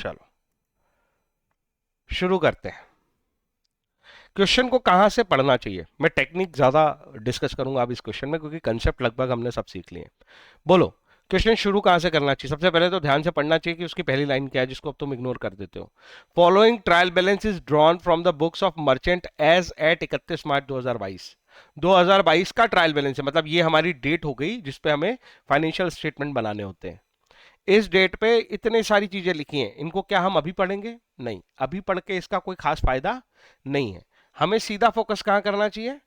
चलो शुरू करते हैं। क्वेश्चन को कहां से पढ़ना चाहिए, मैं टेक्निक ज्यादा डिस्कस करूंगा अब इस क्वेश्चन में, क्योंकि कंसेप्ट लगभग हमने सब सीख लिए। बोलो क्वेश्चन शुरू कहां से करना चाहिए। सबसे पहले तो ध्यान से पढ़ना चाहिए कि उसकी पहली लाइन क्या है, जिसको अब तुम इग्नोर कर देते हो। Following trial balance is drawn from the books of merchant as at 31 March 2022। 2022 का ट्रायल बैलेंस है, मतलब ये हमारी डेट हो गई जिसपे हमें फाइनेंशियल स्टेटमेंट बनाने होते हैं। इस डेट पे इतने सारी चीजें लिखी हैं, इनको क्या हम अभी पढ़ेंगे? नहीं, अभी पढ़ के इसका कोई खास फायदा नहीं है। हमें सीधा फोकस कहां करना चाहिए?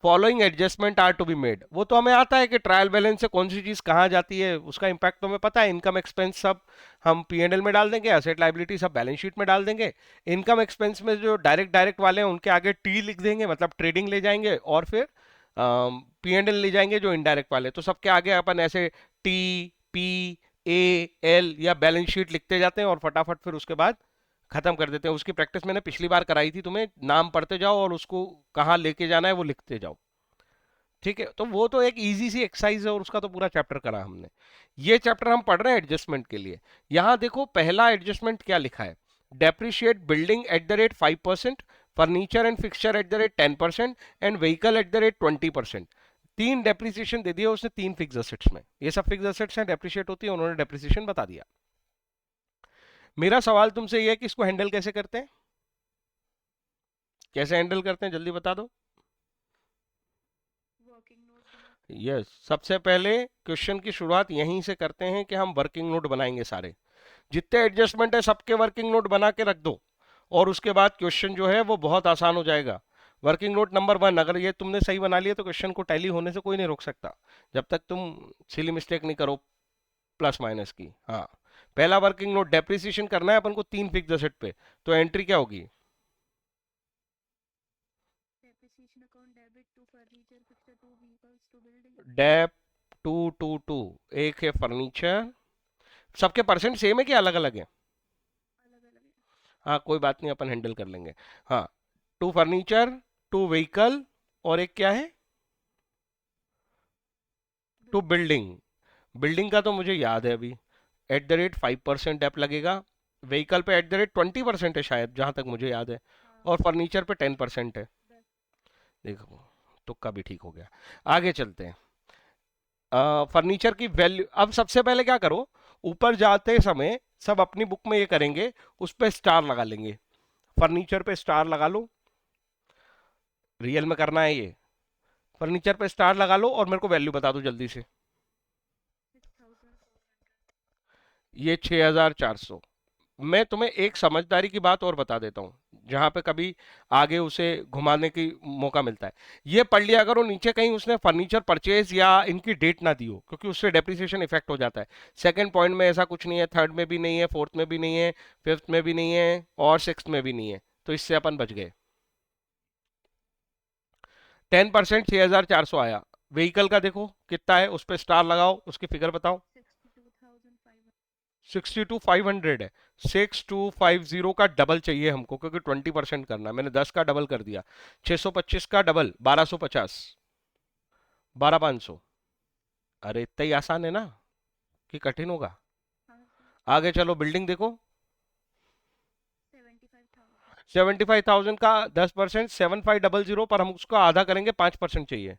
Following adjustment are to be made. वो तो हमें आता है कि ट्रायल बैलेंस से कौन सी चीज कहां जाती है, उसका इंपैक्ट तो हमें पता है। इनकम एक्सपेंस सब हम P&L में डाल देंगे, एसेट लाइबिलिटी सब बैलेंस शीट में डाल देंगे। इनकम एक्सपेंस में जो डायरेक्ट डायरेक्ट वाले हैं उनके आगे टी लिख देंगे, मतलब ट्रेडिंग ले जाएंगे, और फिर P&L ले जाएंगे जो इनडायरेक्ट वाले, तो सबके आगे अपन ऐसे टी, पी, ए, एल या बैलेंस शीट लिखते जाते हैं और फटाफट फिर उसके बाद खत्म कर देते हैं। उसकी प्रैक्टिस मैंने पिछली बार कराई थी तुम्हें, नाम पढ़ते जाओ और उसको कहाँ लेके जाना है वो लिखते जाओ। ठीक है, तो वो तो एक इजी सी एक्सरसाइज है और उसका तो पूरा चैप्टर करा हमने। ये चैप्टर हम पढ़ रहे हैं एडजस्टमेंट के लिए। यहां देखो पहला एडजस्टमेंट क्या लिखा है। Depreciate building at the rate 5%, furniture and fixture at the rate 10% and vehicle at the rate 20%। तीन डेप्रिसिएशन दे दिया उसने तीन फिक्स एसेट्स में। ये सब फिक्स एसेट्स हैं, डेप्रिशिएट होती है, उन्होंने डेप्रिसिएशन बता दिया। मेरा सवाल तुमसे ये है कि इसको हैंडल कैसे करते हैं, कैसे हैंडल करते हैं, जल्दी बता दो। यस, सबसे पहले क्वेश्चन की शुरुआत यहीं से करते हैं कि हम वर्किंग नोट बनाएंगे सारे। जितने एडजस्टमेंट है सबके वर्किंग नोट बना के रख दो, और उसके बाद क्वेश्चन जो है वो बहुत आसान हो जाएगा। वर्किंग नोट नंबर 1, अगर ये तुमने सही बना लिया तो क्वेश्चन को टैली होने से कोई नहीं रोक सकता, जब तक तुम सिली मिस्टेक नहीं करो प्लस माइनस की। हाँ, पहला वर्किंग नोट डेप्रिसिएशन करना है अपन को तीन फिक्स एसेट पे, तो एंट्री क्या होगी? Debt to to to. एक है फर्नीचर, सबके परसेंट सेम है कि अलग अलग है? हाँ कोई बात नहीं, अपन हैंडल कर लेंगे। हाँ, टू फर्नीचर, टू व्हीकल, और एक क्या है? To building. बिल्डिंग का तो मुझे याद है अभी, एट द रेट 5% डेप लगेगा। व्हीकल पे एट द रेट 20% है शायद, जहां तक मुझे याद है। और फर्नीचर पे 10% है। देखो, तुक्का भी ठीक हो गया। आगे चलते हैं। फर्नीचर की वैल्यू, अब सबसे पहले क्या करो, ऊपर जाते समय सब अपनी बुक में ये करेंगे, उस पर स्टार लगा लेंगे। फर्नीचर पे स्टार लगा लो, रियल में करना है ये। फर्नीचर पे स्टार लगा लो और मेरे को वैल्यू बता दो जल्दी से। ये 6400। मैं तुम्हें एक समझदारी की बात और बता देता हूँ, जहां पे कभी आगे उसे घुमाने की मौका मिलता है। ये पढ़ लिया करो, नीचे कहीं उसने फर्नीचर परचेज या इनकी डेट ना दी हो, क्योंकि उससे डेप्रिसिएशन इफेक्ट हो जाता है। सेकंड पॉइंट में ऐसा कुछ नहीं है, थर्ड में भी नहीं है, फोर्थ में भी नहीं है, फिफ्थ में भी नहीं है, और सिक्स में भी नहीं है, तो इससे अपन बच गए। 10% 6400 आया। व्हीकल का देखो कितना है, उस पर स्टार लगाओ, उसकी फिगर बताओ। 62,500 है। 6250 का डबल चाहिए हमको, क्योंकि 20% करना है। मैंने 10 का डबल कर दिया। 625 का डबल 1250, 12500। अरे इतना ही आसान है ना, कि कठिन होगा? आगे चलो, बिल्डिंग देखो। 75,000 का 10%, 7500, पर हम उसका आधा करेंगे, 5% चाहिए।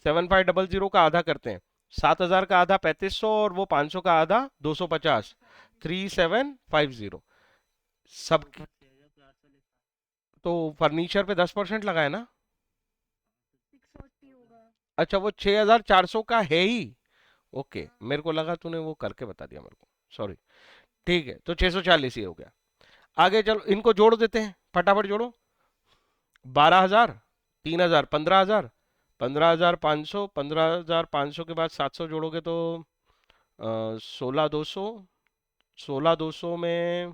7500 का आधा करते हैं, 7,000 का आधा 3500, और वो 500 का आधा 250, 3750। सब, तो फर्नीचर पे 10% लगाए ना? अच्छा, वो 6400 का है ही। ओके, मेरे को लगा तूने वो करके बता दिया मेरे को, सॉरी। ठीक है, तो 640 ही हो गया। आगे चलो, इनको जोड़ देते हैं, फटाफट जोड़ो। 12,000, 3,000, 15,000, 15,500, 15,500 के बाद 700 जोड़ोगे तो 16,200, 16,200 में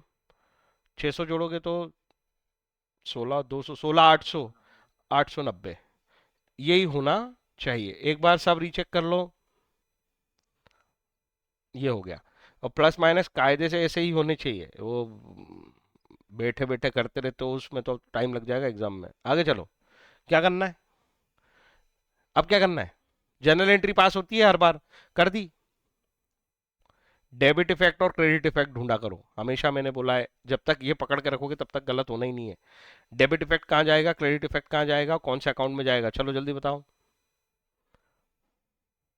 600 जोड़ोगे तो 16,200, 16,800, 890। यही होना चाहिए। एक बार सब रीचेक कर लो, ये हो गया। और प्लस माइनस कायदे से ऐसे ही होने चाहिए, वो बैठे बैठे करते रहते हो उसमें तो टाइम लग जाएगा एग्जाम में। आगे चलो, क्या करना है? अब क्या करना है? जनरल एंट्री पास होती है हर बार, कर दी। डेबिट इफेक्ट और क्रेडिट इफेक्ट ढूंढा करो, हमेशा मैंने बोला है, जब तक ये पकड़ के रखोगे तब तक गलत होना ही नहीं है। डेबिट इफेक्ट कहाँ जाएगा, क्रेडिट इफेक्ट कहाँ जाएगा, कौन से अकाउंट में जाएगा, चलो जल्दी बताओ।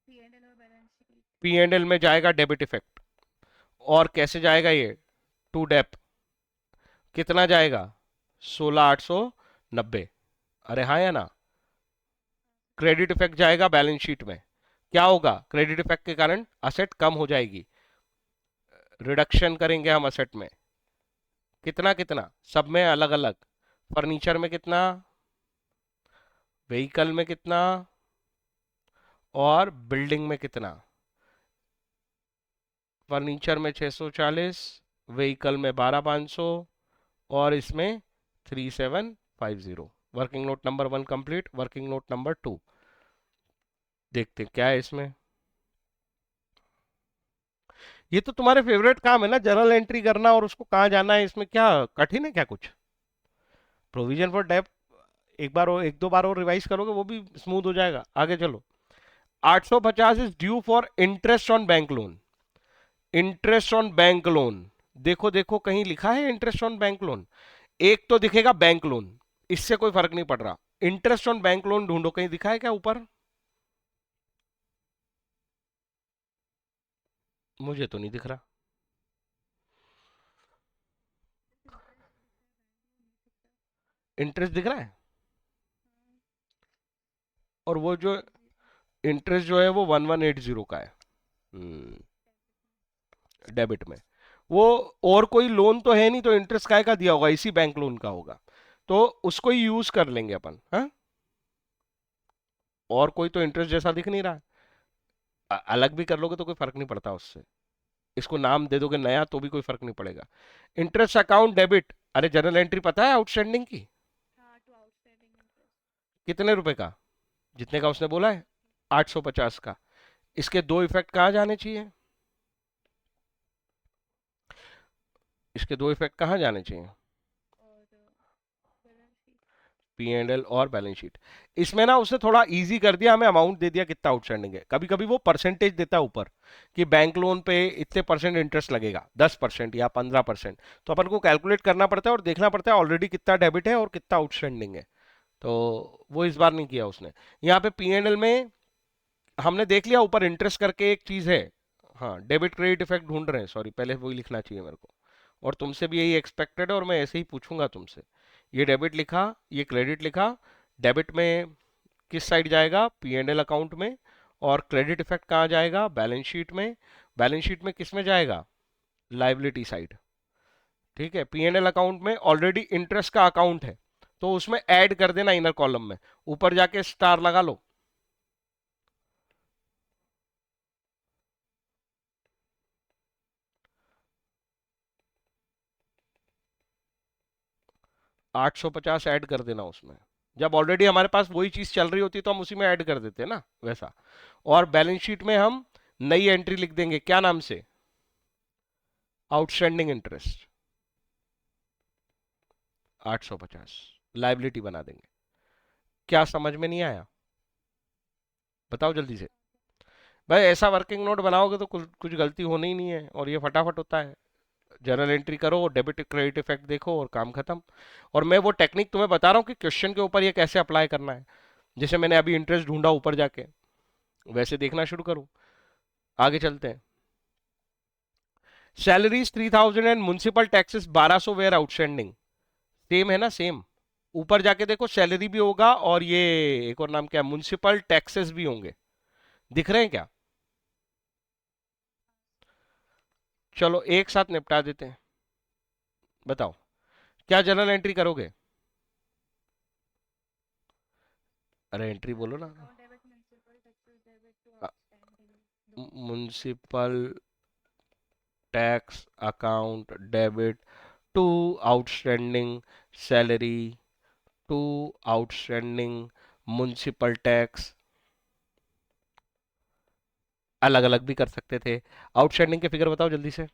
P&L और balance sheet. P and L में जाएगा डेबिट इफेक्ट। और कैसे जाएगा ये, टू डेप, कितना जाएगा, 16,890। अरे हाँ या ना। क्रेडिट इफेक्ट जाएगा बैलेंस शीट में, क्या होगा, क्रेडिट इफेक्ट के कारण असेट कम हो जाएगी, रिडक्शन करेंगे हम असेट में, कितना कितना, सब में अलग अलग, फर्नीचर में कितना, व्हीकल में कितना, और बिल्डिंग में कितना। फर्नीचर में 640, व्हीकल में 12,500, और इसमें 3750। Working note number 1 complete, working note number 2 देखते हैं क्या है इसमें। ये तो तुम्हारे फेवरेट काम है ना, जर्नल एंट्री करना और उसको कहाँ जाना है, इसमें क्या कठिन है क्या कुछ। प्रोविजन फॉर डेप एक बार और एक दो बार और रिवाइज करोगे वो भी स्मूथ हो जाएगा, आगे चलो। 850 is due for interest on bank loan. Interest on bank loan, देखो देखो कहीं लिखा है इंटरेस्ट ऑन बैंक लोन, एक तो दिखेगा बैंक लोन, इससे कोई फर्क नहीं पड़ रहा। इंटरेस्ट ऑन बैंक लोन ढूंढो, कहीं दिखा है क्या ऊपर, मुझे तो नहीं दिख रहा। इंटरेस्ट दिख रहा है, और वो जो इंटरेस्ट जो है वो 1180 का है, डेबिट में। वो और कोई लोन तो है नहीं, तो इंटरेस्ट काय का दिया होगा, इसी बैंक लोन का होगा, तो उसको ही यूज कर लेंगे अपन, हाँ। और कोई तो इंटरेस्ट जैसा दिख नहीं रहा है। अलग भी कर लोगे तो कोई फर्क नहीं पड़ता उससे, इसको नाम दे दोगे नया तो भी कोई फर्क नहीं पड़ेगा। इंटरेस्ट अकाउंट डेबिट, अरे जनरल एंट्री पता है आउटस्टैंडिंग की, हाँ, टू आउटस्टैंडिंग इंटरेस्ट। कितने रुपए का, जितने का उसने बोला है, 850 का। इसके दो इफेक्ट कहाँ जाने चाहिए, इसके दो इफेक्ट कहाँ जाने चाहिए, और balance sheet. P and L और बैलेंस शीट। इसमें ना उसने थोड़ा इजी कर दिया, हमें अमाउंट दे दिया कितना आउटस्टैंडिंग है, कभी कभी वो परसेंटेज देता है ऊपर कि बैंक लोन पे इतने परसेंट इंटरेस्ट लगेगा, 10% या 15%, तो अपन को कैलकुलेट करना पड़ता है और देखना पड़ता है ऑलरेडी कितना डेबिट है और कितना आउटस्टैंडिंग है। तो वो इस बार नहीं किया उसने। यहाँ पे पी एंड एल में हमने देख लिया ऊपर इंटरेस्ट करके एक चीज है, हाँ डेबिट क्रेडिट इफेक्ट ढूंढ रहे हैं, सॉरी पहले वही लिखना चाहिए मेरे को, और तुमसे भी यही एक्सपेक्टेड है और मैं ऐसे ही पूछूंगा तुमसे। ये डेबिट लिखा, ये क्रेडिट लिखा, डेबिट में किस साइड जाएगा, पी एंड एल अकाउंट में, और क्रेडिट इफेक्ट कहाँ जाएगा, बैलेंस शीट में। बैलेंस शीट में किस में जाएगा, लाइबिलिटी साइड, ठीक है। पी एंड एल अकाउंट में ऑलरेडी इंटरेस्ट का अकाउंट है, तो उसमें ऐड कर देना इनर कॉलम में, ऊपर जाके स्टार लगा लो। 850 ऐड कर देना उसमें, जब ऑलरेडी हमारे पास वही चीज चल रही होती तो हम उसी में ऐड कर देते हैं ना वैसा। और बैलेंस शीट में हम नई एंट्री लिख देंगे, क्या नाम से, आउटस्टैंडिंग इंटरेस्ट 850, लाइबिलिटी बना देंगे। क्या समझ में नहीं आया, बताओ जल्दी से। भाई ऐसा वर्किंग नोट बनाओगे तो कुछ कुछ गलती होनी ही नहीं है, और ये फटाफट होता है। जर्नल एंट्री करो, डेबिट क्रेडिट इफेक्ट देखो और काम खत्म। और मैं वो टेक्निक तुम्हें बता रहा हूँ कि क्वेश्चन के ऊपर ये कैसे अप्लाई करना है, जैसे मैंने अभी इंटरेस्ट ढूंढा ऊपर जाके, वैसे देखना शुरू करूँ। आगे चलते हैं। Salaries 3000 and municipal taxes 1200 were outstanding, same है ना, सेम। ऊपर जाके देखो सैलरी भी होगा और ये एक और नाम क्या है, म्युनिसिपल टैक्सेस भी होंगे, दिख रहे हैं क्या। चलो एक साथ निपटा देते हैं, बताओ क्या जर्नल एंट्री करोगे, अरे एंट्री बोलो ना। Account debit, municipal taxes debit to outstanding, दो। Municipal tax account debit to outstanding salary, to outstanding municipal tax, अलग अलग भी कर सकते थे। आउटस्टैंडिंग के फिगर बताओ जल्दी से। ये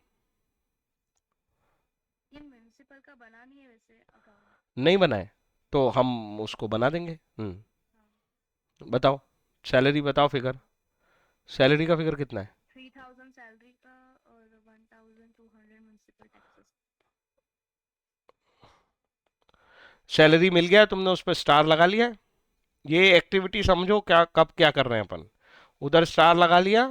म्युनिसिपल का बना नहीं है वैसे अकाउंट। नहीं बनाए तो हम उसको बना देंगे। हाँ। बताओ सैलरी, बताओ फिगर, सैलरी का फिगर कितना है, 3000 सैलरी का, और टोटल टैक्सेस। सैलरी मिल गया, तुमने उस पर स्टार लगा लिया। ये एक्टिविटी समझो क्या, कब क्या कर रहे हैं अपन। उधर स्टार लगा लिया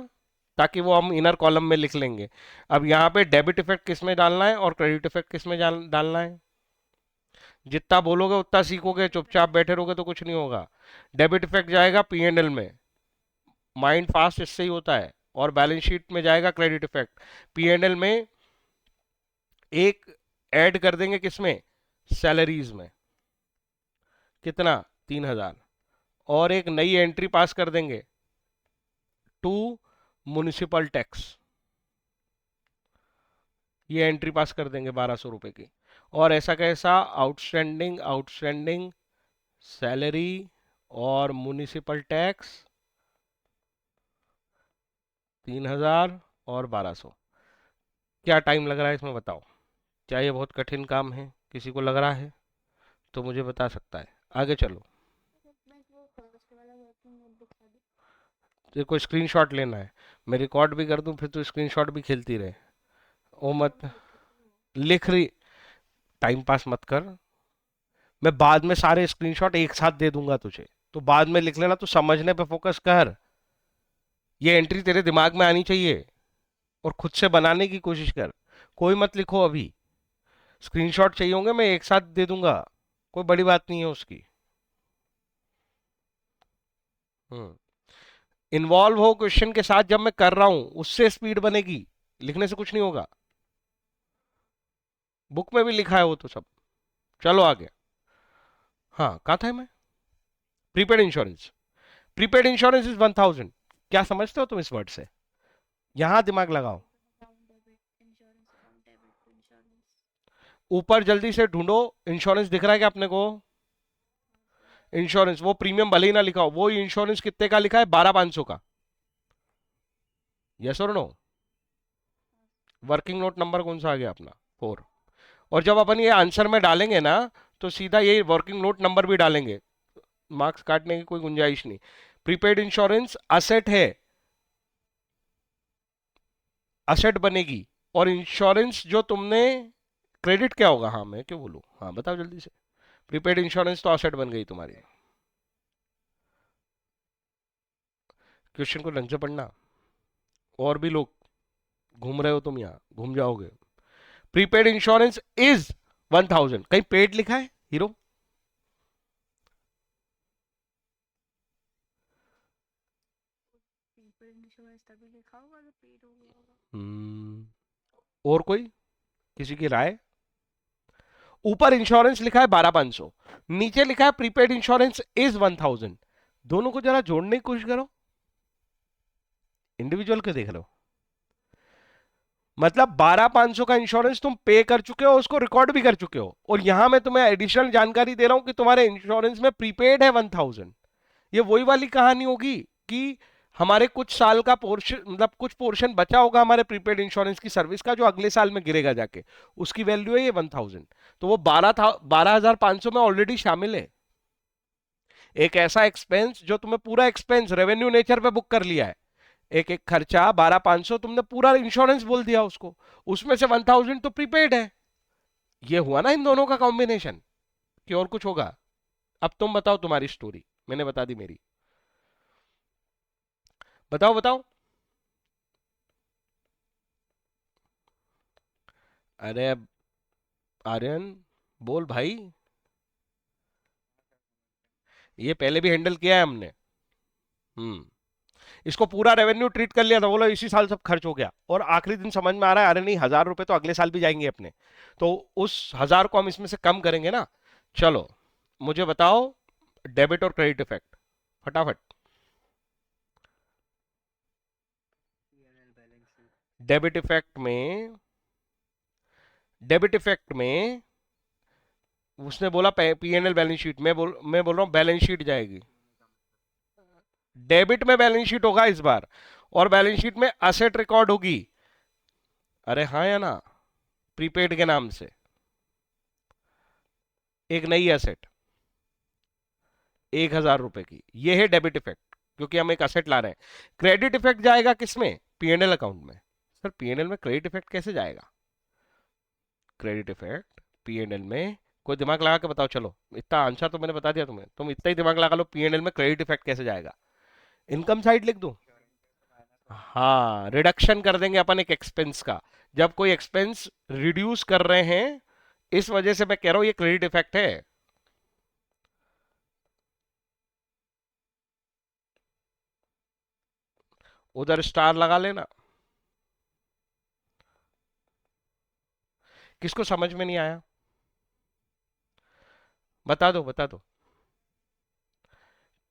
ताकि वो हम इनर कॉलम में लिख लेंगे। अब यहाँ पे डेबिट इफेक्ट किस में डालना है और क्रेडिट इफेक्ट किस में डालना है। जितना बोलोगे उतना सीखोगे, चुपचाप बैठे रहोगे तो कुछ नहीं होगा। डेबिट इफेक्ट जाएगा पीएनएल में, माइंड फास्ट इससे ही होता है। और बैलेंस शीट में जाएगा क्रेडिट इफेक्ट। पीएनएल में एक ऐड कर देंगे किसमें, सैलरीज में। कितना, 3,000। और एक नई एंट्री पास कर देंगे टू म्युनिसिपल टैक्स। ये एंट्री पास कर देंगे 1,200 रुपए की। और ऐसा कैसा, आउटस्टैंडिंग आउटस्टैंडिंग सैलरी और म्युनिसिपल टैक्स 3,000 और 1,200। क्या टाइम लग रहा है इसमें बताओ। क्या ये बहुत कठिन काम है, किसी को लग रहा है तो मुझे बता सकता है। आगे चलो। मैं वो फर्स्ट वाला वर्किंग नोटबुक था। तेरे को स्क्रीनशॉट लेना है, मैं रिकॉर्ड भी कर दूं फिर तू स्क्रीनशॉट भी खेलती रहे। ओ वो मत मैं लिख लेती हूँ। लिख रही, टाइम पास मत कर। मैं बाद में सारे स्क्रीनशॉट एक साथ दे दूंगा तुझे, तो बाद में लिख लेना, तू समझने पे फोकस कर। ये एंट्री तेरे दिमाग में आनी चाहिए और खुद से बनाने की कोशिश कर। कोई मत लिखो अभी, स्क्रीनशॉट चाहिए होंगे मैं एक साथ दे दूंगा, कोई बड़ी बात नहीं है उसकी। हम्म। इन्वॉल्व हो क्वेश्चन के साथ, जब मैं कर रहा हूं उससे स्पीड बनेगी, लिखने से कुछ नहीं होगा। बुक में भी लिखा है वो तो सब। चलो आगे। हाँ कहा था मैं, prepaid insurance. Prepaid insurance is 1,000। क्या समझते हो तुम इस वर्ड से, यहां दिमाग लगाओ। Account debit insurance, account debit insurance. ऊपर जल्दी से ढूंढो, इंश्योरेंस दिख रहा है क्या अपने को। इंश्योरेंस, वो प्रीमियम भले ही ना लिखा हो, वो इंश्योरेंस कितने का लिखा है, 12,500 का। यस और नो। वर्किंग नोट नंबर कौन सा आ गया अपना, 4। और जब अपन ये आंसर में डालेंगे ना, तो सीधा ये वर्किंग नोट नंबर भी डालेंगे, मार्क्स काटने की कोई गुंजाइश नहीं। प्रीपेड इंश्योरेंस असेट है, असेट बनेगी। और इंश्योरेंस जो तुमने, क्रेडिट क्या होगा, हाँ मैं क्यों बोलूं, हाँ बताओ जल्दी से। प्रीपेड इंश्योरेंस तो असेट बन गई तुम्हारी। क्वेश्चन को ढंग से पढ़ना, और भी लोग घूम रहे हो तुम, यहाँ घूम जाओगे। प्रीपेड इंश्योरेंस इज 1,000, कहीं पेड लिखा है हीरो। प्रीपेड इंश्योरेंस तभी लिखा होगा जब पेड हो गया होगा। और कोई, किसी की राय। ऊपर इंश्योरेंस लिखा है 12,500, नीचे लिखा है प्रीपेड इंश्योरेंस इज 1,000। दोनों को जरा जोड़ने की कोशिश करो, इंडिविजुअल के देख लो। मतलब 12,500 का इंश्योरेंस तुम पे कर चुके हो, उसको रिकॉर्ड भी कर चुके हो, और यहां मैं तुम्हें एडिशनल जानकारी दे रहा हूं कि तुम्हारे इंश्योरेंस में प्रीपेड है 1,000। ये वही वाली कहानी होगी कि हमारे कुछ साल का पोर्शन, मतलब कुछ पोर्शन बचा होगा हमारे प्रीपेड इंश्योरेंस की सर्विस का, जो अगले साल में गिरेगा जाके, उसकी वैल्यू है ये 1,000। तो वो 12,500 में ऑलरेडी शामिल है। एक ऐसा एक्सपेंस जो तुम्हें पूरा एक्सपेंस रेवेन्यू नेचर पे बुक कर लिया है, एक एक खर्चा 12,500 तुमने पूरा इंश्योरेंस बोल दिया उसको, उसमें से 1,000 तो प्रीपेड है। ये हुआ ना इन दोनों का कॉम्बिनेशन, कि और कुछ होगा। अब तुम बताओ तुम्हारी स्टोरी, मैंने बता दी मेरी। बताओ बताओ। अरे आर्यन, बोल भाई। ये पहले भी हैंडल किया है हमने। हम्म। इसको पूरा रेवेन्यू ट्रीट कर लिया था, बोलो इसी साल सब खर्च हो गया, और आखिरी दिन समझ में आ रहा है अरे नहीं, 1,000 रुपए तो अगले साल भी जाएंगे अपने, तो उस 1,000 को हम इसमें से कम करेंगे ना। चलो मुझे बताओ, डेबिट और क्रेडिट इफेक्ट फटाफट। डेबिट इफेक्ट में, डेबिट इफेक्ट में उसने बोला पीएनएल बैलेंस शीट में, मैं बोल रहा हूं बैलेंस शीट जाएगी। डेबिट में बैलेंस शीट होगा इस बार, और बैलेंस शीट में असेट रिकॉर्ड होगी। अरे हाँ या ना, प्रीपेड के नाम से एक नई एसेट 1,000 रुपए की, ये है डेबिट इफेक्ट, क्योंकि हम एक असेट ला रहे हैं। क्रेडिट इफेक्ट जाएगा किसमें, पीएनएल अकाउंट में। सर पीएनएल में क्रेडिट इफेक्ट कैसे जाएगा, credit effect P and L में, कोई दिमाग लगा के बताओ, चलो इतना आंसर तो मैंने बता दिया तुम्हें, तुम इतना ही दिमाग लगा लो, पी एंड एल में क्रेडिट इफेक्ट कैसे जाएगा। इनकम साइड लिख दूं? हाँ, रिडक्शन कर देंगे अपन एक एक्सपेंस का, जब कोई एक्सपेंस रिड्यूस कर रहे हैं, इस वजह से मैं कह रहा हूं ये क्रेडिट इफेक्ट है। उधर स्टार लगा लेना। किसको समझ में नहीं आया? बता दो बता दो,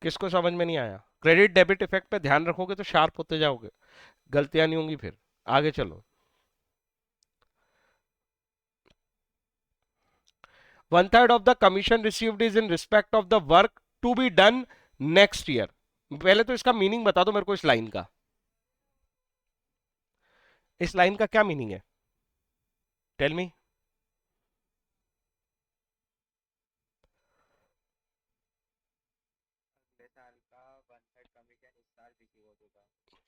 किसको समझ में नहीं आया? क्रेडिट डेबिट इफेक्ट पे ध्यान रखोगे तो शार्प होते जाओगे, गलतियां नहीं होंगी फिर। आगे चलो। 1/3 of the commission received is in respect of the work to be done next year. पहले तो इसका मीनिंग बता दो मेरे को, इस लाइन का, इस लाइन का क्या मीनिंग है? Tell me.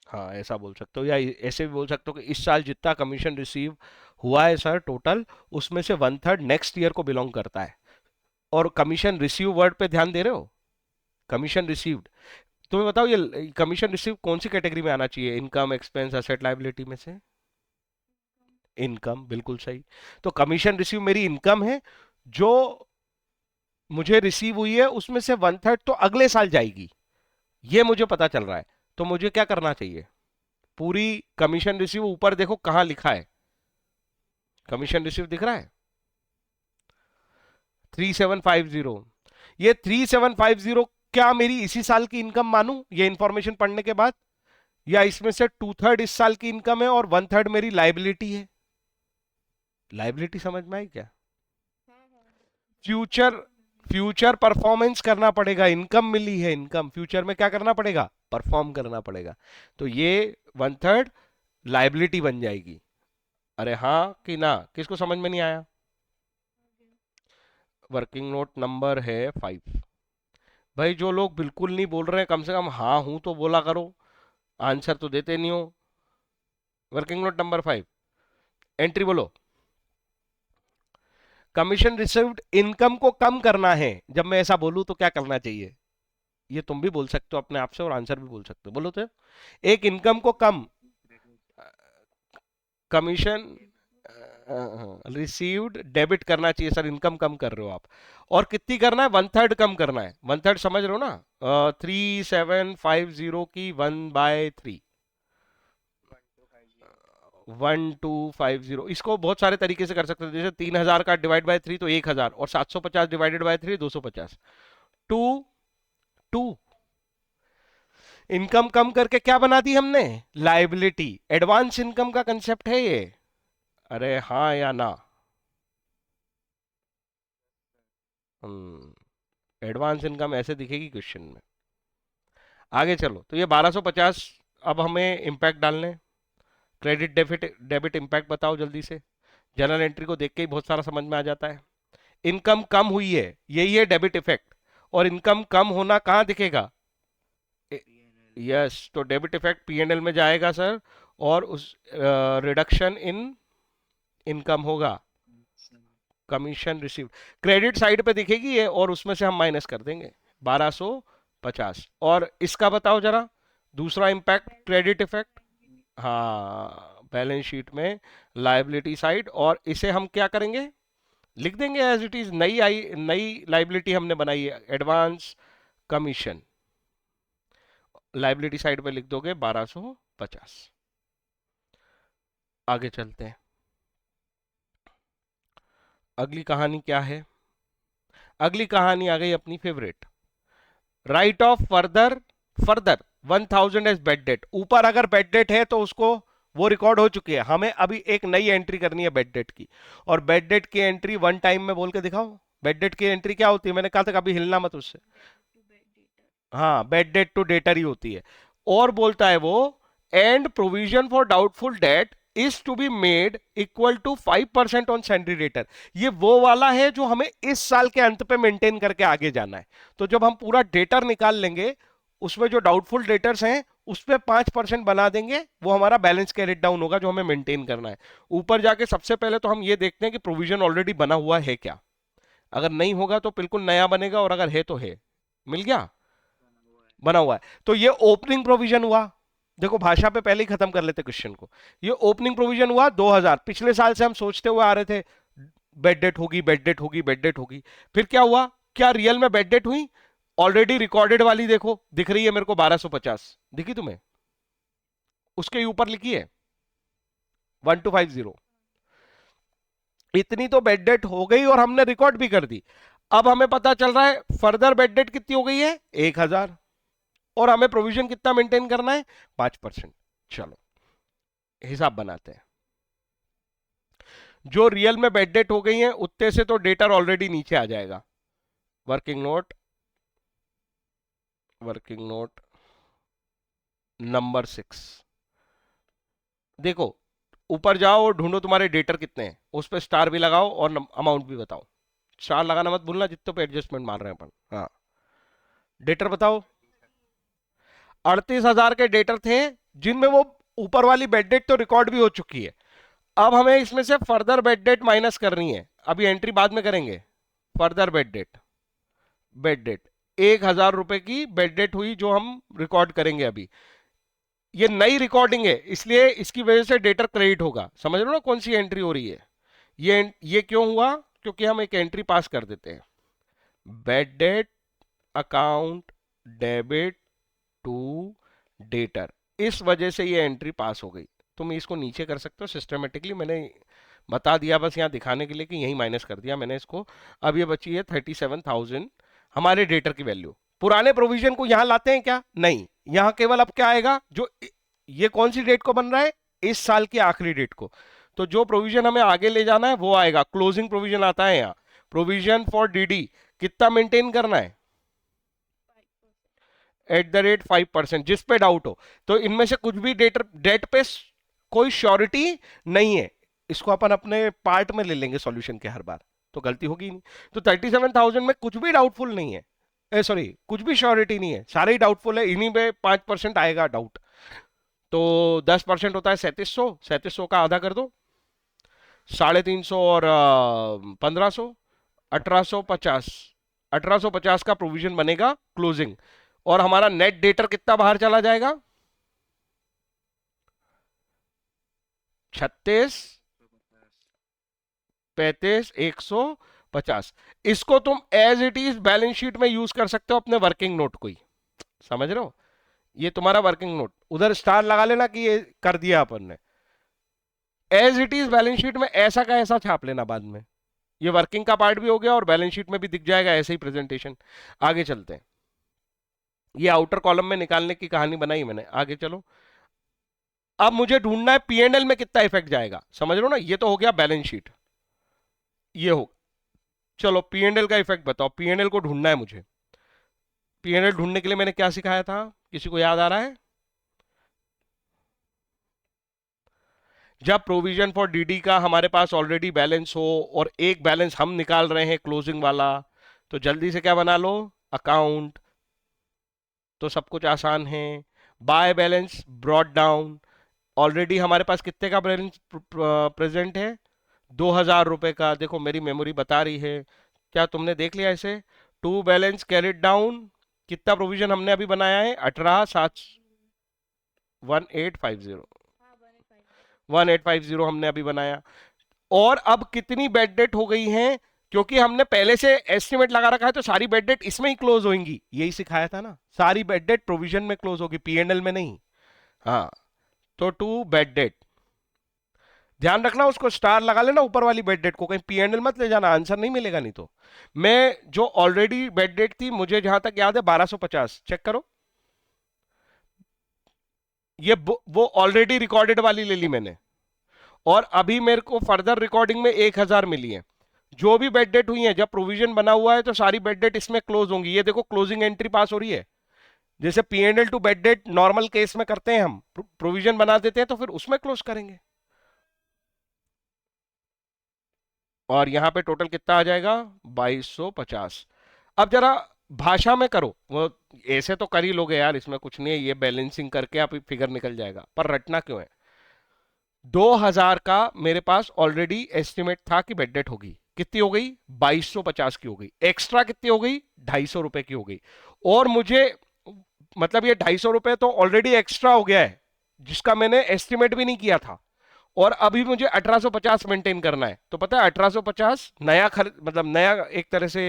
हाँ, ऐसा बोल सकते हो, या ऐसे भी बोल सकते हो कि इस साल जितना कमीशन रिसीव हुआ है सर टोटल, उसमें से 1/3 नेक्स्ट ईयर को बिलोंग करता है। और कमीशन रिसीव वर्ड पे ध्यान दे रहे हो, कमीशन रिसीव्ड। तुम्हें बताओ ये कमीशन रिसीव कौन सी कैटेगरी में आना चाहिए, इनकम, एक्सपेंस, एसेट, लायबिलिटी में से? इनकम, बिल्कुल सही। तो कमीशन रिसीव मेरी इनकम है, जो मुझे रिसीव हुई है उसमें से 1/3 तो अगले साल जाएगी, ये मुझे पता चल रहा है। तो मुझे क्या करना चाहिए, पूरी कमीशन रिसीव ऊपर देखो कहां लिखा है, कमीशन रिसीव दिख रहा है 3750। ये 3750 क्या मेरी इसी साल की इनकम मानूं ये इंफॉर्मेशन पढ़ने के बाद, या इसमें से 2/3 इस साल की इनकम है और 1/3 मेरी लाइबिलिटी है? लाइबिलिटी समझ में आई क्या? फ्यूचर, फ्यूचर परफॉर्मेंस करना पड़ेगा, इनकम मिली है, इनकम फ्यूचर में क्या करना पड़ेगा, परफॉर्म करना पड़ेगा। तो ये 1/3 लाइबिलिटी बन जाएगी। अरे हाँ कि ना, किसको समझ में नहीं आया? वर्किंग नोट नंबर है 5। भाई जो लोग बिल्कुल नहीं बोल रहे हैं, कम से कम हाँ हूं तो बोला करो, आंसर तो देते नहीं हो। वर्किंग नोट नंबर 5, एंट्री बोलो। कमीशन रिसीव्ड इनकम को कम करना है, जब मैं ऐसा बोलूं तो क्या करना चाहिए? ये तुम भी बोल सकते हो अपने आप से और आंसर भी बोल सकते हो, बोलो तो। एक इनकम को कम, कमीशन रिसीव्ड डेबिट करना चाहिए सर, इनकम कम कर रहे हो आप। और कितनी करना है, 1/3 कम करना है, 1/3 समझ रहे हो ना? 3750 की 1/3, 1250। इसको बहुत सारे तरीके से कर सकते हो, जैसे 3000 का डिवाइड बाय 3 तो 1000, और 750 डिवाइडेड बाय 3 250। टू टू इनकम कम करके क्या बना दी हमने, लाइबिलिटी। एडवांस इनकम का कंसेप्ट है ये। अरे हाँ या ना? एडवांस इनकम ऐसे दिखेगी क्वेश्चन में। आगे चलो, तो ये 1250, अब हमें इंपैक्ट डालने, क्रेडिट डेबिट डेबिट इंपैक्ट बताओ जल्दी से। जनरल एंट्री को देख के ही बहुत सारा समझ में आ जाता है। इनकम कम हुई है, यही है डेबिट इफेक्ट। और इनकम कम होना कहाँ दिखेगा? यस, तो डेबिट इफेक्ट पीएनएल में जाएगा सर, और उस रिडक्शन इन इनकम होगा, कमीशन रिसीव क्रेडिट साइड पे दिखेगी ये, और उसमें से हम माइनस कर देंगे 1250। और इसका बताओ जरा, दूसरा इंपैक्ट क्रेडिट इफेक्ट। हाँ, बैलेंस शीट में लाइबिलिटी साइड, और इसे हम क्या करेंगे, लिख देंगे एज इट इज, नई आई, नई लाइबिलिटी हमने बनाई है, एडवांस कमीशन। लाइबिलिटी साइड पे लिख दोगे 1250। आगे चलते हैं, अगली कहानी क्या है? अगली कहानी आ गई अपनी favourite, write off further, further 1000 as bad debt. ऊपर अगर बेड डेट है तो उसको, वो रिकॉर्ड हो चुकी है, हमें अभी एक नई एंट्री करनी है बेड डेट की। और बेड डेट की एंट्री वन टाइम में बोल के दिखाओ। बेड डेट की एंट्री क्या होती है, मैंने कहा था कभी हिलना मत उससे। हाँ, बेड डेट टू डेटर ही होती है। और बोलता है वो, and provision for doubtful debt is to be made equal to 5% on salary debtor. ये वो वाला है जो हमें इस साल के अंत पे मेंटेन करके आगे जाना है। तो जब हम पूरा डेटर निकाल लेंगे, उसमें जो डाउटफुल डेटर्स हैं उस पे 5% बना देंगे, वो हमारा बैलेंस कैरिड डाउन होगा जो हमें मेंटेन करना है। ऊपर जाके सबसे पहले तो हम ये देखते हैं कि प्रोविजन ऑलरेडी बना हुआ है क्या। अगर नहीं होगा तो बिल्कुल नया बनेगा, और अगर है तो है। मिल गया? बना हुआ है। तो ये ओपनिंग प्रोविजन हुआ। देखो भाषा पे पहले ही खत्म कर लेते क्वेश्चन को। ये ओपनिंग प्रोविजन हुआ 2000। पिछले साल से हम सोचते हुए आ रहे थे बेड डेट होगी, बेड डेट होगी, बेड डेट होगी। फिर क्या हुआ? क्या रियल में बेड डेट हुई? ऑलरेडी रिकॉर्डेड वाली देखो, दिख रही है मेरे को 1250, दिखी तुम्हें? उसके ऊपर लिखी है 1250। इतनी तो बेड डेट हो गई और हमने रिकॉर्ड भी कर दी। अब हमें पता चल रहा है फर्दर बेड डेट कितनी हो गई है, 1000। और हमें प्रोविजन कितना मेंटेन करना है, 5%। चलो हिसाब बनाते हैं। जो रियल में बेड डेट हो गई है उतने से तो डेटर ऑलरेडी नीचे आ जाएगा। Working note, working note number 6। देखो ऊपर जाओ और ढूंढो तुम्हारे डेटर कितने हैं, उस पर स्टार भी लगाओ और अमाउंट भी बताओ। स्टार लगाना मत भूलना जितने पे एडजस्टमेंट मार रहे हैं अपन। हाँ, डेटर बताओ। 38,000 के डेटर थे, जिनमें वो ऊपर वाली बेड डेट तो रिकॉर्ड भी हो चुकी है। अब हमें इसमें से फर्दर बेड डेट माइनस करनी है। अभी एंट्री बाद में करेंगे। Further bed date, bed date 1,000 रुपए की बेड डेट हुई जो हम रिकॉर्ड करेंगे अभी। ये नई रिकॉर्डिंग है इसलिए इसकी वजह से डेटर क्रेडिट होगा। समझ लो ना कौन सी एंट्री हो रही है। ये क्यों हुआ? क्योंकि हम एक एंट्री पास कर देते हैं, bad debt account debit to debtor. इस वजह से ये एंट्री पास हो गई। तुम इसको नीचे कर सकते हो सिस्टमेटिकली, मैंने बता दिया बस यहाँ दिखाने के लिए कि यही माइनस कर दिया मैंने इसको। अब ये बची है 37,000 हमारे डेटर की वैल्यू। पुराने प्रोविजन को यहां लाते हैं क्या? नहीं, यहां केवल अब क्या आएगा, जो ये कौन सी डेट को बन रहा है, इस साल की आखिरी डेट को। तो जो प्रोविजन हमें आगे ले जाना है वो आएगा। क्लोजिंग प्रोविजन आता है यहाँ। प्रोविजन फॉर डीडी कितना मेंटेन करना है, 5%, जिस पे डाउट हो। तो इनमें से कुछ भी डेट पे कोई श्योरिटी नहीं है। इसको अपन अपने पार्ट में ले लेंगे सॉल्यूशन के हर बार, तो गलती होगी नहीं। तो 37,000 में कुछ भी डाउटफुल नहीं है, सॉरी कुछ भी श्योरिटी नहीं है, सारे ही डाउटफुल है। इन्हीं पे 5% आएगा डाउट। तो 10% होता है 3700, 3700 का आधा कर दो, 350 और 1500, 1850। 1850 का प्रोविजन बनेगा क्लोजिंग। और हमारा नेट डेटर कितना बाहर चला जाएगा, 36, 35, 150। इसको तुम as it is balance sheet में यूज कर सकते हो अपने वर्किंग नोट को ही। समझ रहे हो? ये तुम्हारा वर्किंग नोट, उधर स्टार लगा लेना कि ये कर दिया अपन ने। As it is balance sheet में ऐसा का ऐसा छाप लेना बाद में। ये वर्किंग का पार्ट भी हो गया और बैलेंस शीट में भी दिख जाएगा ऐसे ही प्रेजेंटेशन। आगे चलते हैं। ये आउटर कॉलम में निकालने की कहानी बनाई मैंने, आगे चलो। अब मुझे ढूंढना है पीएनएल में कितना इफेक्ट जाएगा। समझ लो ना, ये तो हो गया बैलेंस शीट, ये हो। चलो पीएनएल का इफेक्ट बताओ, पीएनएल को ढूंढना है मुझे। पीएनएल ढूंढने के लिए मैंने क्या सिखाया था, किसी को याद आ रहा है? जब प्रोविजन फॉर डीडी का हमारे पास ऑलरेडी बैलेंस हो और एक बैलेंस हम निकाल रहे हैं क्लोजिंग वाला, तो जल्दी से क्या बना लो, अकाउंट। तो सब कुछ आसान है। By balance brought down. Already हमारे पास कितने का बैलेंस प्रेजेंट है, 2,000 रुपए का। देखो मेरी मेमोरी बता रही है, क्या तुमने देख लिया इसे? टू बैलेंस कैरिड डाउन, कितना प्रोविजन हमने अभी बनाया है, 18,7, 1850, हाँ 1850। 1850 हमने अभी बनाया। और अब कितनी बेड डेट हो गई हैं, क्योंकि हमने पहले से एस्टिमेट लगा रखा है तो सारी बेड डेट इसमें ही क्लोज होंगी। यही सिखाया था ना, सारी बेड डेट प्रोविजन में क्लोज होगी, पीएनएल में नहीं। हाँ, तो टू बेड डेट, ध्यान रखना उसको स्टार लगा लेना ऊपर वाली बेड डेट को, कहीं पीएनएल मत ले जाना, आंसर नहीं मिलेगा नहीं तो। मैं जो ऑलरेडी बेड डेट थी, मुझे जहां तक याद है 1250, चेक करो। ये वो ऑलरेडी रिकॉर्डेड वाली ले ली मैंने, और अभी मेरे को फर्दर रिकॉर्डिंग में 1,000 मिली है। जो भी बेड डेट हुई है, जब प्रोविजन बना हुआ है तो सारी बेड डेट इसमें क्लोज होंगी। ये देखो क्लोजिंग एंट्री पास हो रही है। जैसे PNL to bad debt normal case में करते हैं हम, प्रोविजन बना देते हैं तो फिर उसमें क्लोज करेंगे। और यहां पे टोटल कितना आ जाएगा, 2250। अब जरा भाषा में करो, वो ऐसे तो कर ही लोगे यार, इसमें कुछ नहीं है, ये बैलेंसिंग करके आप फिगर निकल जाएगा, पर रटना क्यों है? 2000 का मेरे पास ऑलरेडी एस्टिमेट था कि बेड डेट होगी, कितनी हो गई? 2250 की हो गई। एक्स्ट्रा कितनी हो गई? 250 रुपए की हो गई। और मुझे, मतलब ये 250 रुपए तो ऑलरेडी एक्स्ट्रा हो गया है, जिसका मैंने एस्टिमेट भी नहीं किया था। और अभी मुझे 1850 मेंटेन करना है, तो पता है 1850 नया खर्च, मतलब नया एक तरह से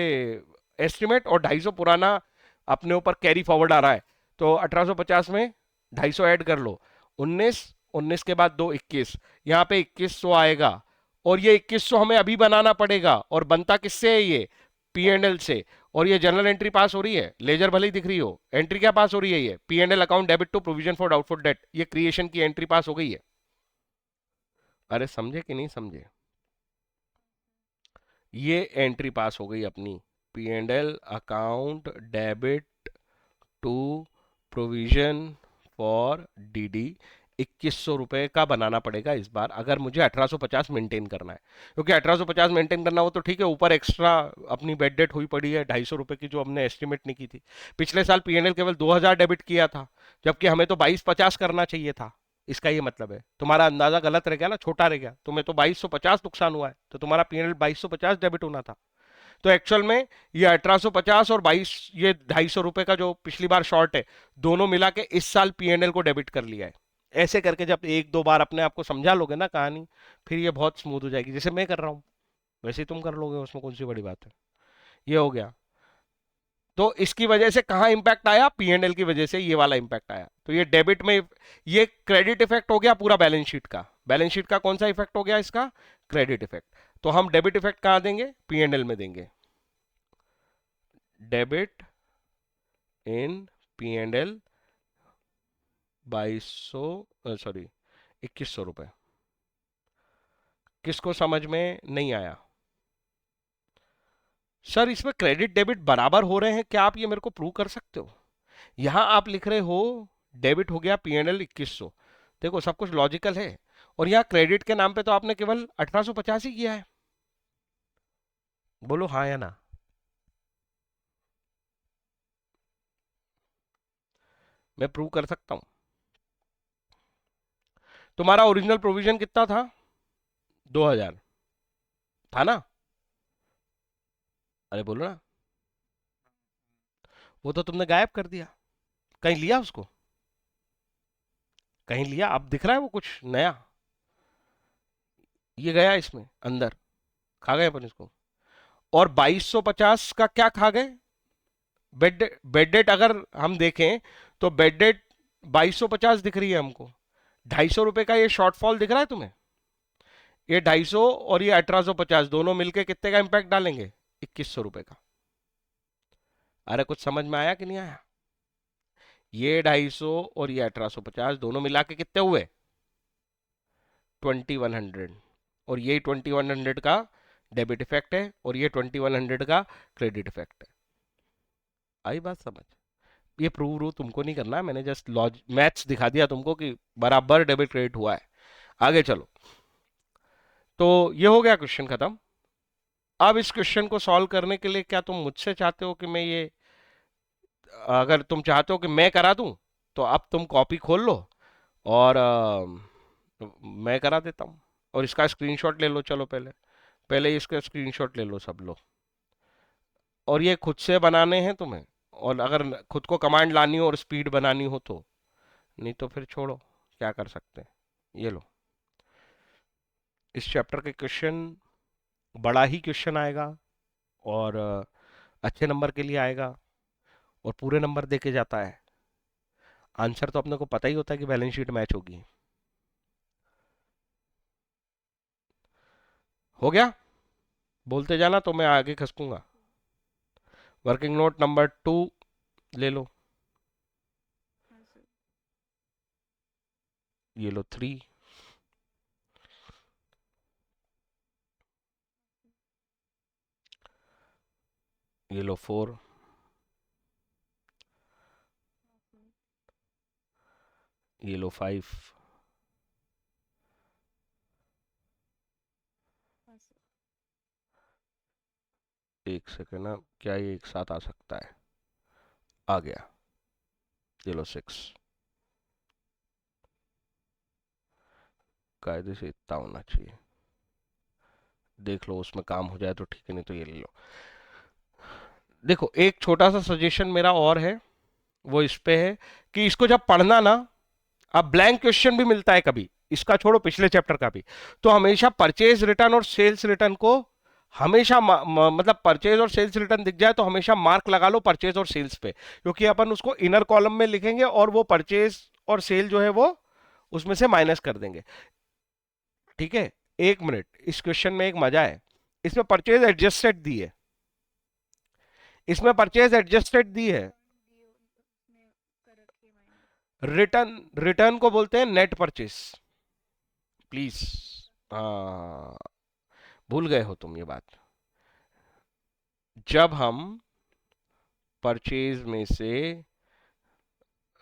एस्टिमेट, और 250 पुराना अपने ऊपर कैरी फॉरवर्ड आ रहा है। तो 1850 में 250 ऐड कर लो, 19, 19 के बाद 2 21, यहाँ पे 2100 आएगा। और ये 2100 हमें अभी बनाना पड़ेगा, और बनता किससे है ये? पी एंड एल से। और ये जनरल एंट्री पास हो रही है, लेजर भले ही दिख रही हो, एंट्री क्या पास हो रही है? ये P and L account debit to provision for doubtful debt, ये क्रिएशन की एंट्री पास हो गई है। अरे समझे कि नहीं समझे? ये एंट्री पास हो गई अपनी, P and L account debit to provision for DD. 2100 रुपए का बनाना पड़ेगा इस बार, अगर मुझे 1850 मेंटेन करना है। क्योंकि 1850 मेंटेन करना हो तो ठीक है, ऊपर एक्स्ट्रा अपनी बेड डेट हुई पड़ी है 250 रुपए की, जो हमने एस्टिमेट नहीं की थी। पिछले साल पीएनएल केवल 2000 डेबिट किया था, जबकि हमें तो 2250 करना चाहिए था। इसका ये मतलब है तुम्हारा अंदाजा गलत रह गया ना, छोटा रह गया, तुम्हें तो 2250 नुकसान हुआ है, तो तुम्हारा पीएनएल 2250 डेबिट होना था। तो एक्चुअल में ये 1850 और 22, ये 250 रुपए का जो पिछली बार शॉर्ट है, दोनों मिला के इस साल पीएनएल को डेबिट कर लिया है। ऐसे करके जब एक दो बार अपने आप को समझा लोगे ना कहानी, फिर ये बहुत स्मूथ हो जाएगी, जैसे मैं कर रहा हूँ वैसे ही तुम कर लोगे, उसमें कौन सी बड़ी बात है। ये हो गया। तो इसकी वजह से कहाँ इंपैक्ट आया? पीएनएल की वजह से ये वाला इंपैक्ट आया, तो ये डेबिट में, ये क्रेडिट इफेक्ट हो गया पूरा बैलेंस शीट का। बैलेंस शीट का कौन सा इफेक्ट हो गया? इसका क्रेडिट इफेक्ट। तो हम डेबिट इफेक्ट कहाँ देंगे? पीएनएल में देंगे। Debit in P and L 2200, sorry 2100 रुपए। किसको समझ में नहीं आया? सर इसमें क्रेडिट डेबिट बराबर हो रहे हैं क्या, आप ये मेरे को प्रूव कर सकते हो? यहां आप लिख रहे हो डेबिट हो गया पीएनएल 2100, देखो सब कुछ लॉजिकल है। और यहाँ क्रेडिट के नाम पे तो आपने केवल 1850 ही किया है। बोलो हाँ या ना। मैं प्रूव कर सकता हूं। तुम्हारा ओरिजिनल प्रोविजन कितना था? 2000 था ना? अरे बोलो ना। वो तो तुमने गायब कर दिया, कहीं लिया उसको? कहीं लिया? अब दिख रहा है वो कुछ नया? ये गया इसमें अंदर, खा गए अपन इसको। और 2250 का क्या खा गए? बेड डेट अगर हम देखें तो बेड डेट 2250 दिख रही है हमको। 250 रुपए का ये शॉर्टफॉल दिख रहा है तुम्हें? ये 250 और ये 1850 दोनों मिलके कितने का इंपैक्ट डालेंगे? 2100 रुपए का। अरे कुछ समझ में आया कि नहीं आया? ये 250 और ये 1850 दोनों मिला के कितने हुए? 2100। और ये 2100 का डेबिट इफेक्ट है, और ये 2100 का क्रेडिट इफेक्ट है। आई बात समझ? ये प्रूव रू तुमको नहीं करना है, मैंने जस्ट लॉज मैथ्स दिखा दिया तुमको कि बराबर डेबिट क्रेडिट हुआ है। आगे चलो। तो ये हो गया क्वेश्चन खत्म। अब इस क्वेश्चन को सॉल्व करने के लिए क्या तुम मुझसे चाहते हो कि मैं ये, अगर तुम चाहते हो कि मैं करा दूं, तो अब तुम कॉपी खोल लो, और मैं करा देता हूँ। और इसका स्क्रीनशॉट ले लो, चलो पहले पहले इसका स्क्रीनशॉट ले लो सब लोग। और ये खुद से बनाने हैं तुम्हें, और अगर खुद को कमांड लानी हो और स्पीड बनानी हो तो, नहीं तो फिर छोड़ो, क्या कर सकते हैं। ये लो, इस चैप्टर के क्वेश्चन, बड़ा ही क्वेश्चन आएगा, और अच्छे नंबर के लिए आएगा, और पूरे नंबर देके जाता है। आंसर तो अपने को पता ही होता है कि बैलेंस शीट मैच होगी। हो गया? बोलते जाना तो मैं आगे खसकूंगा। वर्किंग नोट नंबर 2 ले लो। हाँ सर। ये लो 3। ये लो 4। ओके। ये लो 5। हाँ सर। एक सेकेंड ना, क्या ये एक साथ आ सकता है? आ गया, ये लो 6, कायदे से इतना होना चाहिए, देख लो उसमें काम हो जाए तो ठीक है, नहीं तो ये ले लो। देखो एक छोटा सा सजेशन मेरा और है, वो इस पे है कि इसको जब पढ़ना ना, अब ब्लैंक क्वेश्चन भी मिलता है कभी, इसका छोड़ो पिछले चैप्टर का भी, तो हमेशा परचेज रिटर्न और सेल्स रिटर्न को हमेशा मतलब परचेज और सेल्स रिटर्न दिख जाए तो हमेशा मार्क लगा लो परचेज और सेल्स पे, क्योंकि अपन उसको इनर कॉलम में लिखेंगे और वो परचेज और सेल जो है वो उसमें से माइनस कर देंगे। ठीक है, एक मिनट, इस क्वेश्चन में एक मजा है, इसमें परचेज एडजस्टेड दी है, इसमें परचेज एडजस्टेड दी है, उसने कर रखी है माइनस। रिटर्न, रिटर्न को बोलते हैं नेट परचेज, प्लीज, हाँ भूल गए हो तुम ये बात। जब हम परचेज में से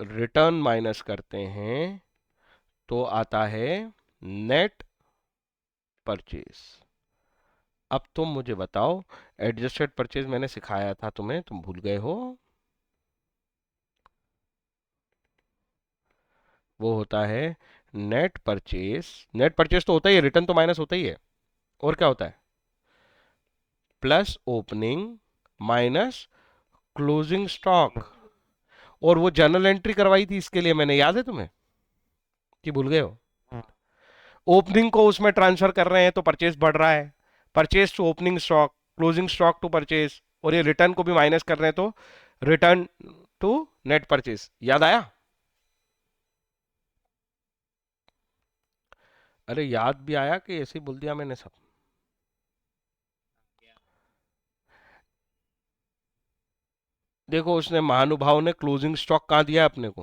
रिटर्न माइनस करते हैं तो आता है नेट परचेज। अब तुम मुझे बताओ, एडजस्टेड परचेज मैंने सिखाया था तुम्हें, तुम भूल गए हो? वो होता है नेट परचेज, नेट परचेज तो होता ही है, रिटर्न तो माइनस होता ही है, और क्या होता है, plus opening minus closing stock. और वो जर्नल एंट्री करवाई थी इसके लिए मैंने, याद है तुम्हें कि भूल गए हो? ओपनिंग को उसमें ट्रांसफर कर रहे हैं तो परचेज बढ़ रहा है, purchase to opening stock, closing stock to purchase, और ये रिटर्न को भी माइनस कर रहे हैं तो रिटर्न टू नेट परचेज। याद आया? अरे याद भी आया कि ऐसे ही बोल दिया मैंने सब? देखो उसने महानुभाव ने क्लोजिंग स्टॉक कहां दिया है अपने को,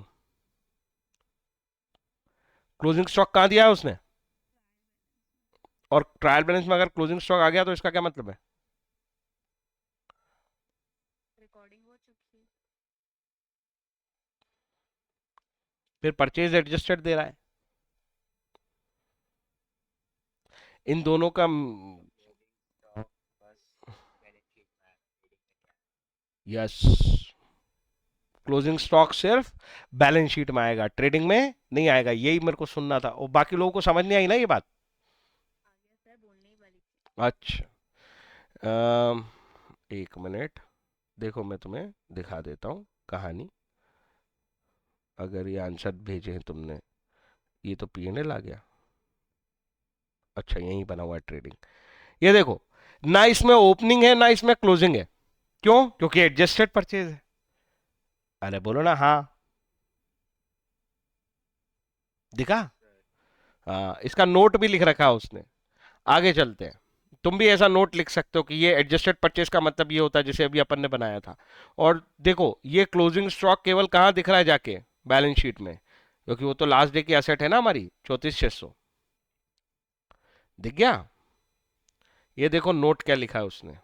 क्लोजिंग स्टॉक कहां दिया है उसने, और ट्रायल बैलेंस में अगर क्लोजिंग स्टॉक आ गया तो इसका क्या मतलब है? रिकॉर्डिंग हो चुकी है। फिर परचेज एडजस्टेड दे रहा है, इन दोनों का यस, क्लोजिंग स्टॉक सिर्फ बैलेंस शीट में आएगा, ट्रेडिंग में नहीं आएगा, यही मेरे को सुनना था, और बाकी लोगों को समझ नहीं आई ना ये बात? आ गया सर, बोलने ही वाली थी। अच्छा, एक मिनट, देखो मैं तुम्हें दिखा देता हूँ कहानी, अगर ये आंसर भेजे हैं तुमने, ये तो पीएनएल आ गया, अच्छा यही बना हुआ है ट्रेडिंग, ये देखो, ना इसमें ओपनिंग है ना इसमें क्लोजिंग है, क्यों? क्योंकि एडजस्टेड परचेज है। अरे बोलो ना हाँ, दिखा? हाँ, इसका नोट भी लिख रखा है उसने। आगे चलते हैं, तुम भी ऐसा नोट लिख सकते हो कि ये एडजस्टेड परचेज का मतलब ये होता है जैसे अभी अपन ने बनाया था। और देखो ये क्लोजिंग स्टॉक केवल कहाँ दिख रहा है जाके, बैलेंस शीट में, क्योंकि वो तो लास्ट डे की एसेट है ना हमारी 34,600, दिख गया? ये देखो नोट क्या लिखा है उसने,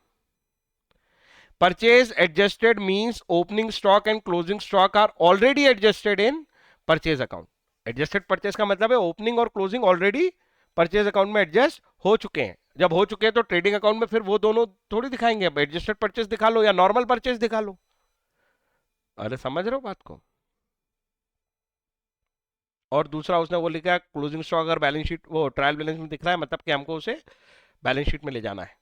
purchase adjusted means opening stock and closing stock are already adjusted in purchase account. Adjusted purchase का मतलब है ओपनिंग और क्लोजिंग ऑलरेडी परचेज अकाउंट में एडजस्ट हो चुके हैं। जब हो चुके हैं तो ट्रेडिंग अकाउंट में फिर वो दोनों थोड़ी दिखाएंगे, अब एडजस्टेड परचेज दिखा लो या नॉर्मल परचेज दिखा लो। अरे समझ रहे हो बात को? और दूसरा उसने वो लिखा है क्लोजिंग स्टॉक अगर बैलेंस शीट वो ट्रायल बैलेंस में दिख रहा है मतलब कि हमको उसे बैलेंस शीट में ले जाना है।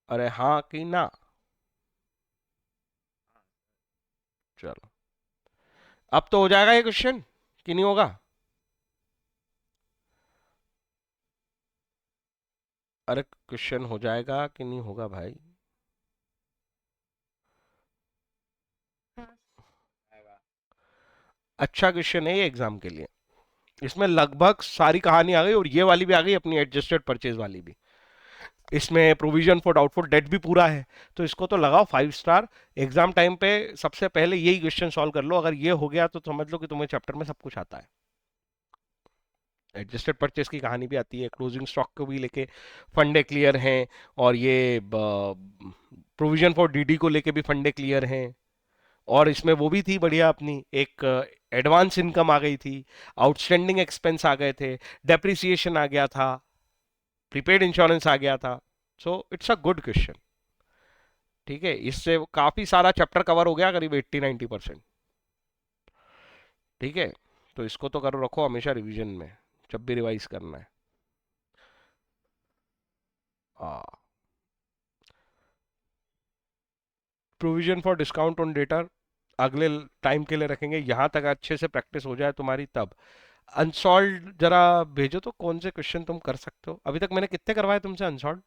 अरे हाँ कि ना? चलो, अब तो हो जाएगा ये क्वेश्चन कि नहीं होगा? अरे क्वेश्चन हो जाएगा कि नहीं होगा भाई? हाँ। अच्छा क्वेश्चन है ये एग्जाम के लिए, इसमें लगभग सारी कहानी आ गई, और ये वाली भी आ गई अपनी एडजस्टेड परचेज वाली भी, इसमें प्रोविजन फॉर डाउटफुल डेट भी पूरा है, तो इसको तो लगाओ 5 स्टार। एग्जाम टाइम पे सबसे पहले यही क्वेश्चन सॉल्व कर लो, अगर ये हो गया तो समझ लो कि तुम्हें चैप्टर में सब कुछ आता है। एडजस्टेड परचेज की कहानी भी आती है, क्लोजिंग स्टॉक को भी लेके फंडे क्लियर हैं, और ये प्रोविजन फॉर डीडी को लेके भी फंडे क्लियर हैं, और इसमें वो भी थी बढ़िया अपनी एक एडवांस इनकम आ गई थी, आउटस्टैंडिंग एक्सपेंस आ गए थे, डेप्रिसिएशन आ गया था, प्रीपेड इंश्योरेंस आ गया था। So it's a good question. ठीक है, इससे काफी सारा चैप्टर कवर हो गया, करीब 80-90%। ठीक है, तो इसको तो करो, रखो हमेशा रिवीजन में जब भी रिवाइज करना है। हाँ, provision for discount on data अगले टाइम के लिए रखेंगे, यहां तक अच्छे से प्रैक्टिस हो जाए तुम्हारी तब। अनसॉल्व जरा भेजो तो, कौन से क्वेश्चन तुम कर सकते हो। अभी तक मैंने कितने करवाए तुमसे अनसॉल्व?